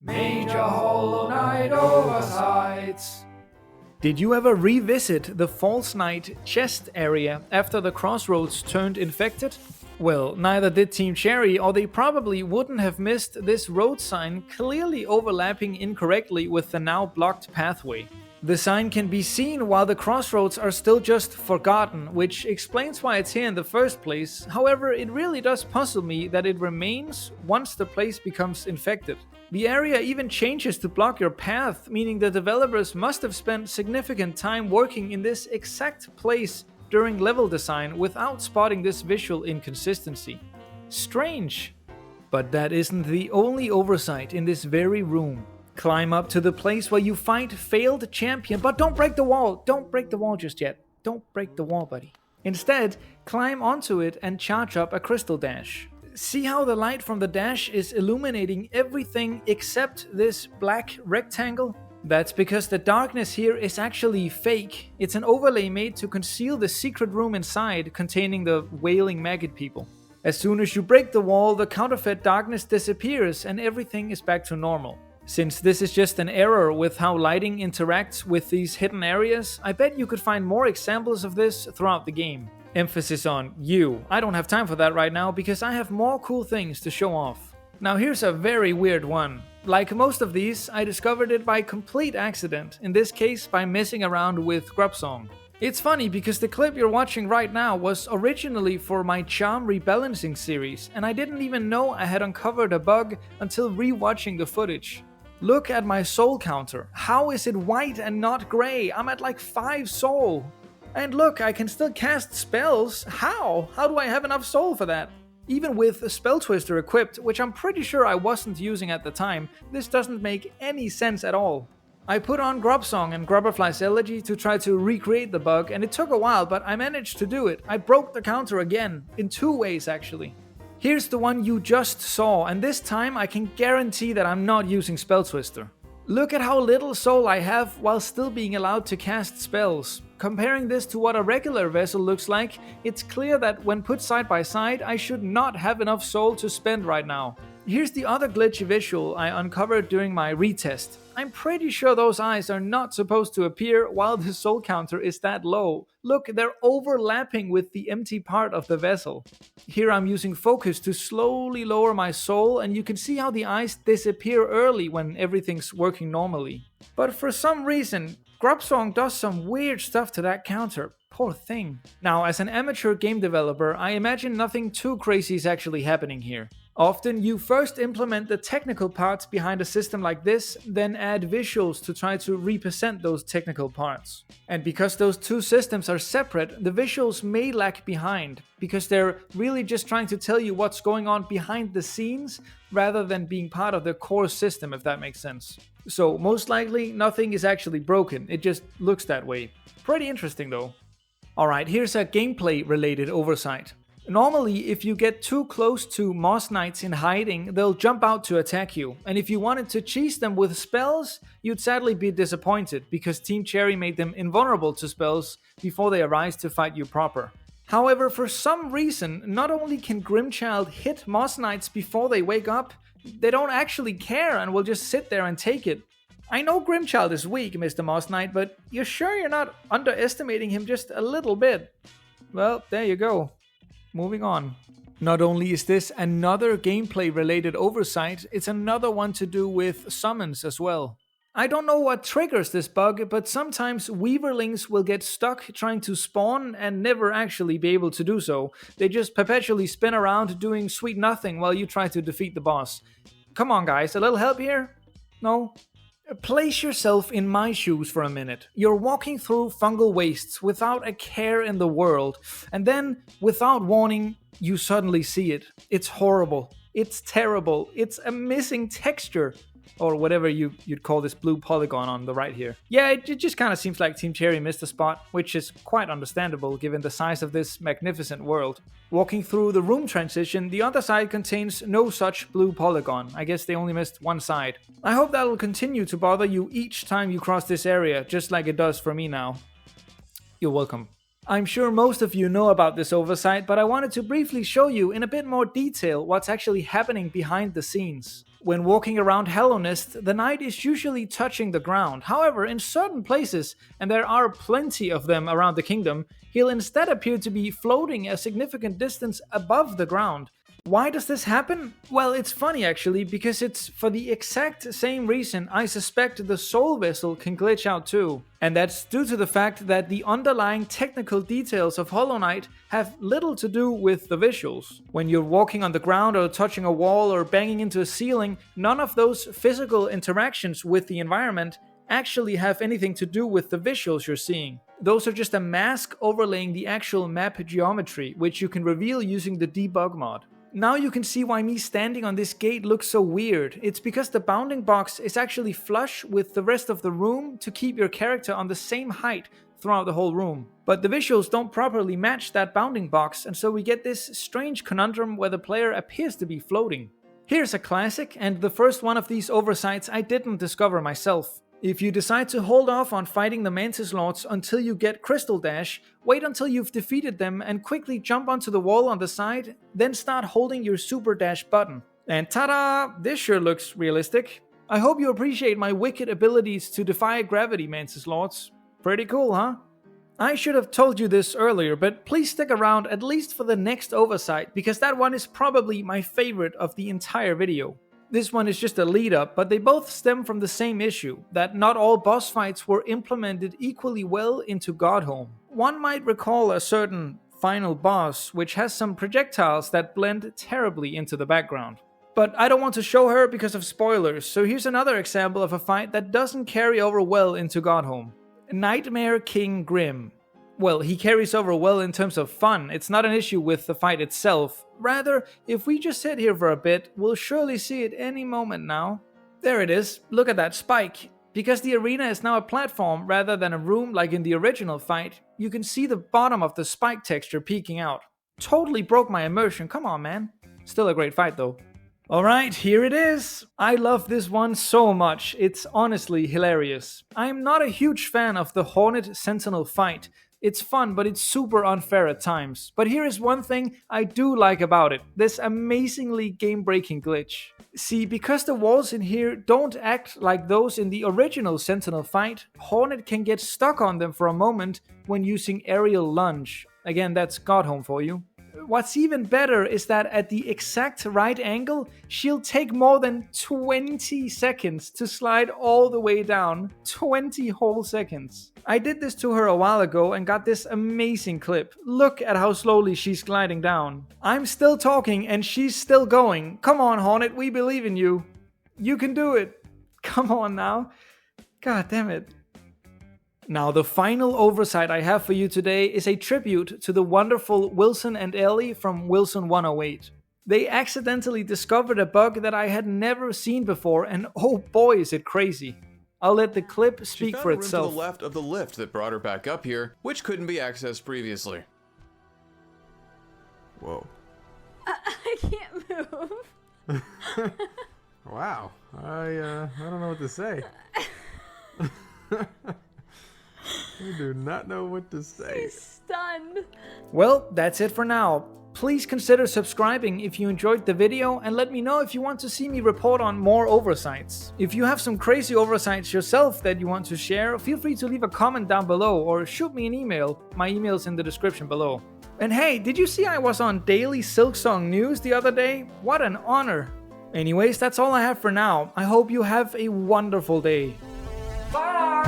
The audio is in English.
Major Hollow Knight Oversights. Did you ever revisit the False Knight chest area after the Crossroads turned infected? Well, neither did Team Cherry, or they probably wouldn't have missed this road sign clearly overlapping incorrectly with the now blocked pathway. The sign can be seen while the Crossroads are still just forgotten, which explains why it's here in the first place. However, it really does puzzle me that it remains once the place becomes infected. The area even changes to block your path, meaning the developers must have spent significant time working in this exact place during level design without spotting this visual inconsistency. Strange. But that isn't the only oversight in this very room. Climb up to the place where you fight failed champion, but don't break the wall. Don't break the wall just yet. Don't break the wall, buddy. Instead, climb onto it and charge up a crystal dash. See how the light from the dash is illuminating everything except this black rectangle? That's because the darkness here is actually fake. It's an overlay made to conceal the secret room inside containing the wailing maggot people. As soon as you break the wall, the counterfeit darkness disappears and everything is back to normal. Since this is just an error with how lighting interacts with these hidden areas, I bet you could find more examples of this throughout the game. Emphasis on you. I don't have time for that right now because I have more cool things to show off. Now here's a very weird one. Like most of these, I discovered it by complete accident, in this case by messing around with Grubsong. It's funny because the clip you're watching right now was originally for my charm rebalancing series, and I didn't even know I had uncovered a bug until re-watching the footage. Look at my soul counter. How is it white and not grey? I'm at like 5 soul. And look, I can still cast spells. How? How do I have enough soul for that? Even with a spell twister equipped, which I'm pretty sure I wasn't using at the time, this doesn't make any sense at all. I put on Grubsong and Grubberfly's Elegy to try to recreate the bug, and it took a while, but I managed to do it. I broke the counter again, in 2 ways actually. Here's the one you just saw, and this time I can guarantee that I'm not using Spell Twister. Look at how little soul I have while still being allowed to cast spells. Comparing this to what a regular vessel looks like, it's clear that when put side by side, I should not have enough soul to spend right now. Here's the other glitchy visual I uncovered during my retest. I'm pretty sure those eyes are not supposed to appear while the soul counter is that low. Look, they're overlapping with the empty part of the vessel. Here I'm using focus to slowly lower my soul, and you can see how the eyes disappear early when everything's working normally. But for some reason, Grubsong does some weird stuff to that counter. Poor thing. Now, as an amateur game developer, I imagine nothing too crazy is actually happening here. Often you first implement the technical parts behind a system like this, then add visuals to try to represent those technical parts. And because those two systems are separate, the visuals may lag behind, because they're really just trying to tell you what's going on behind the scenes, rather than being part of the core system, if that makes sense. So most likely nothing is actually broken, it just looks that way. Pretty interesting though. Alright, here's a gameplay related oversight. Normally, if you get too close to Moss Knights in hiding, they'll jump out to attack you, and if you wanted to cheese them with spells, you'd sadly be disappointed, because Team Cherry made them invulnerable to spells before they arise to fight you proper. However, for some reason, not only can Grimmchild hit Moss Knights before they wake up, they don't actually care and will just sit there and take it. I know Grimmchild is weak, Mr. Moss Knight, but you're sure you're not underestimating him just a little bit? Well, there you go. Moving on. Not only is this another gameplay related oversight, it's another one to do with summons as well. I don't know what triggers this bug, but sometimes Weaverlings will get stuck trying to spawn and never actually be able to do so. They just perpetually spin around doing sweet nothing while you try to defeat the boss. Come on guys, a little help here? No? Place yourself in my shoes for a minute. You're walking through fungal wastes without a care in the world, and then, without warning, you suddenly see it. It's horrible. It's terrible. It's a missing texture. Or whatever you'd call this blue polygon on the right here. Yeah, it just kind of seems like Team Cherry missed a spot, which is quite understandable given the size of this magnificent world. Walking through the room transition, the other side contains no such blue polygon. I guess they only missed one side. I hope that'll continue to bother you each time you cross this area, just like it does for me now. You're welcome. I'm sure most of you know about this oversight, but I wanted to briefly show you in a bit more detail what's actually happening behind the scenes. When walking around Hallownest, the knight is usually touching the ground. However, in certain places, and there are plenty of them around the kingdom, he'll instead appear to be floating a significant distance above the ground. Why does this happen? Well, it's funny actually, because it's for the exact same reason I suspect the soul vessel can glitch out too. And that's due to the fact that the underlying technical details of Hollow Knight have little to do with the visuals. When you're walking on the ground or touching a wall or banging into a ceiling, none of those physical interactions with the environment actually have anything to do with the visuals you're seeing. Those are just a mask overlaying the actual map geometry, which you can reveal using the debug mod. Now you can see why me standing on this gate looks so weird. It's because the bounding box is actually flush with the rest of the room to keep your character on the same height throughout the whole room. But the visuals don't properly match that bounding box, and so we get this strange conundrum where the player appears to be floating. Here's a classic, and the first one of these oversights I didn't discover myself. If you decide to hold off on fighting the Mantis Lords until you get Crystal Dash, wait until you've defeated them and quickly jump onto the wall on the side, then start holding your Super Dash button. And ta-da! This sure looks realistic. I hope you appreciate my wicked abilities to defy gravity, Mantis Lords. Pretty cool, huh? I should have told you this earlier, but please stick around at least for the next oversight, because that one is probably my favorite of the entire video. This one is just a lead up, but they both stem from the same issue, that not all boss fights were implemented equally well into Godhome. One might recall a certain final boss, which has some projectiles that blend terribly into the background. But I don't want to show her because of spoilers, so here's another example of a fight that doesn't carry over well into Godhome. Nightmare King Grimm. Well, he carries over well in terms of fun. It's not an issue with the fight itself. Rather, if we just sit here for a bit, we'll surely see it any moment now. There it is. Look at that spike. Because the arena is now a platform rather than a room like in the original fight, you can see the bottom of the spike texture peeking out. Totally broke my immersion. Come on, man. Still a great fight though. Alright, here it is! I love this one so much, it's honestly hilarious. I am not a huge fan of the Hornet Sentinel fight. It's fun, but it's super unfair at times. But here is one thing I do like about it, this amazingly game-breaking glitch. See, because the walls in here don't act like those in the original Sentinel fight, Hornet can get stuck on them for a moment when using Aerial Lunge. Again, that's Godhome for you. What's even better is that at the exact right angle, she'll take more than 20 seconds to slide all the way down. 20 whole seconds. I did this to her a while ago and got this amazing clip. Look at how slowly she's gliding down. I'm still talking and she's still going. Come on, Hornet, we believe in you. You can do it. Come on now. God damn it. Now, the final oversight I have for you today is a tribute to the wonderful Wilson and Ellie from Wilson 108. They accidentally discovered a bug that I had never seen before, and oh boy is it crazy. I'll let the clip speak for itself. She found a room to the left of the lift that brought her back up here, which couldn't be accessed previously. Whoa. I can't move. Wow. I don't know what to say. I do not know what to say. He's stunned. Well, that's it for now. Please consider subscribing if you enjoyed the video and let me know if you want to see me report on more oversights. If you have some crazy oversights yourself that you want to share, feel free to leave a comment down below or shoot me an email. My email's in the description below. And hey, did you see I was on Daily Silksong News the other day? What an honor. Anyways, that's all I have for now. I hope you have a wonderful day. Bye!